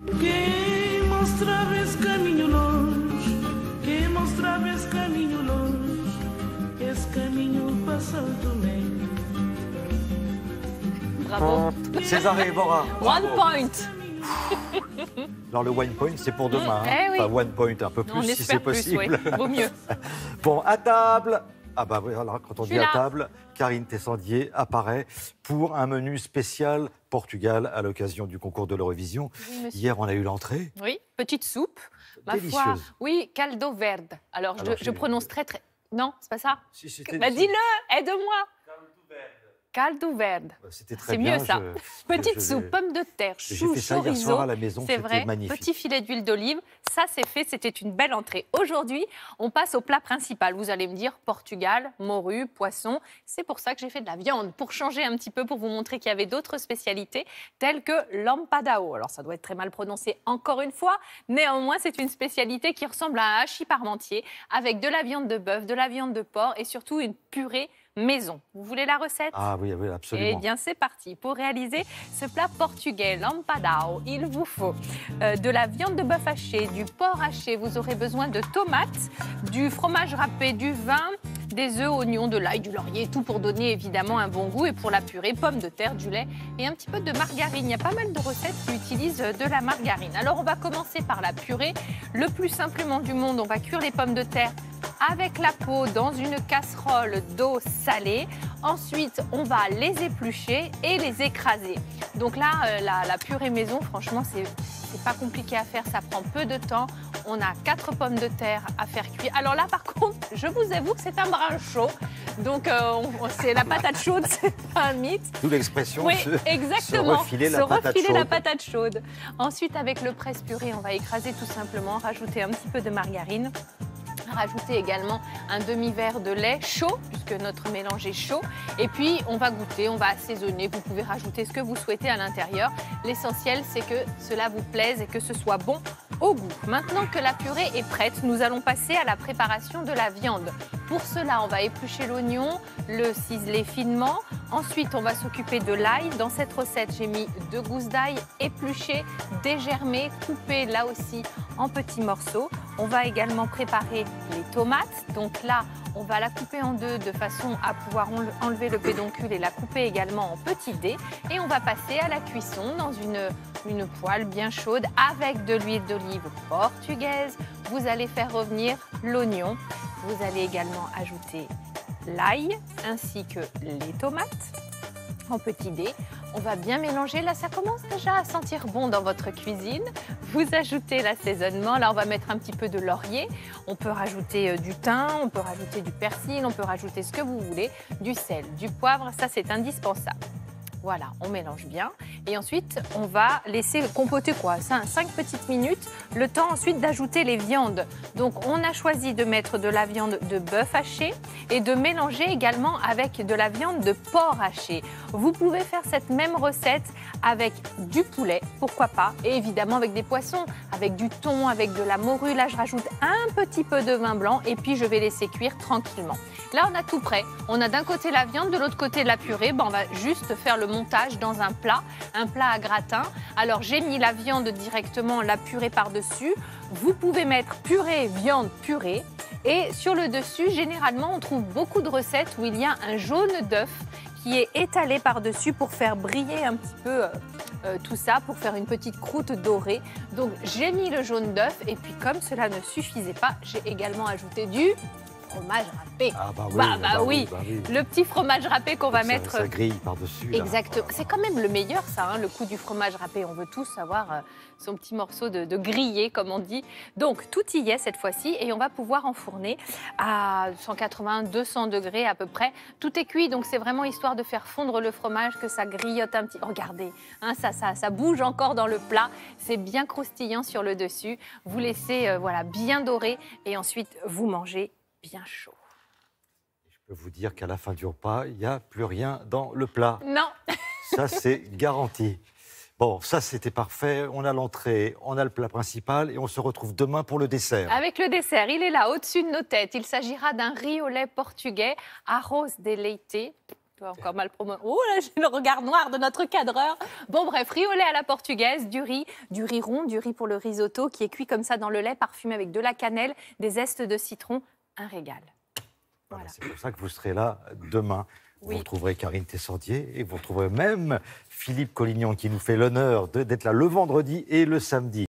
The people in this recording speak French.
Quem mostrava esse caminho longe, quem mostrava esse caminho longe, esse caminho passou também. Bravo. César et Bora. One point. Alors le one point, c'est pour demain. Eh oui. Enfin, one point, un peu plus On si espère c'est plus, possible. oui. Vaut mieux. Bon, à table. Ah bah oui, alors quand on dit suis à là. table, Karine Tessandier apparaît pour un menu spécial Portugal à l'occasion du concours de l'Eurovision. Oui, monsieur. Hier, on a eu l'entrée. Oui, petite soupe. Ma foi, Délicieuse. oui, caldo verde. Alors, Alors, je prononce très, très... Non, c'est pas ça. Si, c'était- Bah, dis-le, aide-moi. Caldo verde. C'était très C'est bien. mieux, ça. Petite soupe, pommes de terre, J'ai chou, fait ça hier chorizo. soir à la maison, C'est c'était vrai, magnifique. petit filet d'huile d'olive. Ça, c'est fait, c'était une belle entrée. Aujourd'hui, on passe au plat principal. Vous allez me dire Portugal, morue, poisson. C'est pour ça que j'ai fait de la viande, pour changer un petit peu, pour vous montrer qu'il y avait d'autres spécialités, telles que l'empadao. Alors, ça doit être très mal prononcé encore une fois. Néanmoins, c'est une spécialité qui ressemble à un hachis parmentier, avec de la viande de bœuf, de la viande de porc et surtout une purée maison. Vous voulez la recette? Ah oui, oui, absolument. Eh bien, c'est parti. Pour réaliser ce plat portugais, l'empadao, il vous faut de la viande de bœuf hachée, du porc haché. Vous aurez besoin de tomates, du fromage râpé, du vin, des œufs, oignons, de l'ail, du laurier, tout pour donner évidemment un bon goût. Et pour la purée, pommes de terre, du lait et un petit peu de margarine. Il y a pas mal de recettes qui utilisent de la margarine. Alors, on va commencer par la purée. Le plus simplement du monde, on va cuire les pommes de terre avec la peau dans une casserole d'eau salée. Ensuite, on va les éplucher et les écraser. Donc là, la purée maison, franchement, c'est pas compliqué à faire, ça prend peu de temps. On a 4 pommes de terre à faire cuire. Alors là, par contre, je vous avoue que c'est un brin chaud. Donc, c'est la patate chaude, c'est pas un mythe. D'où l'expression Oui, se exactement. refiler la patate refiler la chaude. patate chaude. Ensuite, avec le presse-purée, on va écraser tout simplement, rajouter un petit peu de margarine. Rajouter également un demi-verre de lait chaud, puisque notre mélange est chaud. Et puis, on va goûter, on va assaisonner. Vous pouvez rajouter ce que vous souhaitez à l'intérieur. L'essentiel, c'est que cela vous plaise et que ce soit bon au goût. Maintenant que la purée est prête, nous allons passer à la préparation de la viande. Pour cela, on va éplucher l'oignon, le ciseler finement. Ensuite, on va s'occuper de l'ail. Dans cette recette, j'ai mis 2 gousses d'ail épluchées, dégermées, coupées là aussi en petits morceaux. On va également préparer les tomates. Donc là, on va la couper en deux de façon à pouvoir enlever le pédoncule et la couper également en petits dés. Et on va passer à la cuisson dans une poêle bien chaude avec de l'huile d'olive portugaise. Vous allez faire revenir l'oignon. Vous allez également ajouter l'ail ainsi que les tomates en petits dés. On va bien mélanger. Là, ça commence déjà à sentir bon dans votre cuisine. Vous ajoutez l'assaisonnement. Là, on va mettre un petit peu de laurier. On peut rajouter du thym, on peut rajouter du persil, on peut rajouter ce que vous voulez, du sel, du poivre. Ça, c'est indispensable. Voilà, on mélange bien. Et ensuite, on va laisser compoter 5 petites minutes, le temps ensuite d'ajouter les viandes. Donc, on a choisi de mettre de la viande de bœuf haché et de mélanger également avec de la viande de porc haché. Vous pouvez faire cette même recette avec du poulet, pourquoi pas, et évidemment avec des poissons, avec du thon, avec de la morue. Là, je rajoute un petit peu de vin blanc et puis je vais laisser cuire tranquillement. Là, on a tout prêt. On a d'un côté la viande, de l'autre côté la purée. On va juste faire le montage dans un plat à gratin. Alors, j'ai mis la viande directement, la purée par-dessus. Vous pouvez mettre purée, viande, purée. Et sur le dessus, généralement, on trouve beaucoup de recettes où il y a un jaune d'œuf qui est étalé par-dessus pour faire briller un petit peu tout ça, pour faire une petite croûte dorée. Donc, j'ai mis le jaune d'œuf et puis comme cela ne suffisait pas, j'ai également ajouté du fromage râpé. Ah bah oui. Le petit fromage râpé qu'on va mettre. Ça grille par-dessus. Exactement. C'est quand même le meilleur, ça, hein, le coup du fromage râpé. On veut tous avoir son petit morceau de grillé, comme on dit. Donc, tout y est cette fois-ci et on va pouvoir enfourner à 180-200 degrés à peu près. Tout est cuit, donc c'est vraiment histoire de faire fondre le fromage, que ça grillote un petit... Regardez, hein, ça bouge encore dans le plat. C'est bien croustillant sur le dessus. Vous laissez voilà, bien doré et ensuite vous mangez bien chaud. Je peux vous dire qu'à la fin du repas, il n'y a plus rien dans le plat. Non. Ça, c'est garanti. Bon, ça, c'était parfait. On a l'entrée, on a le plat principal et on se retrouve demain pour le dessert. Avec le dessert, il est là, au-dessus de nos têtes. Il s'agira d'un riz au lait portugais, arroz de leite. peu encore mal promo. Oh là, j'ai le regard noir de notre cadreur. Bon, bref, riz au lait à la portugaise, du riz rond, du riz pour le risotto qui est cuit comme ça dans le lait, parfumé avec de la cannelle, des zestes de citron. Un régal. Voilà. C'est pour ça que vous serez là demain. Vous retrouverez Karine Tessandier et vous retrouverez même Philippe Collignon qui nous fait l'honneur d'être là le vendredi et le samedi.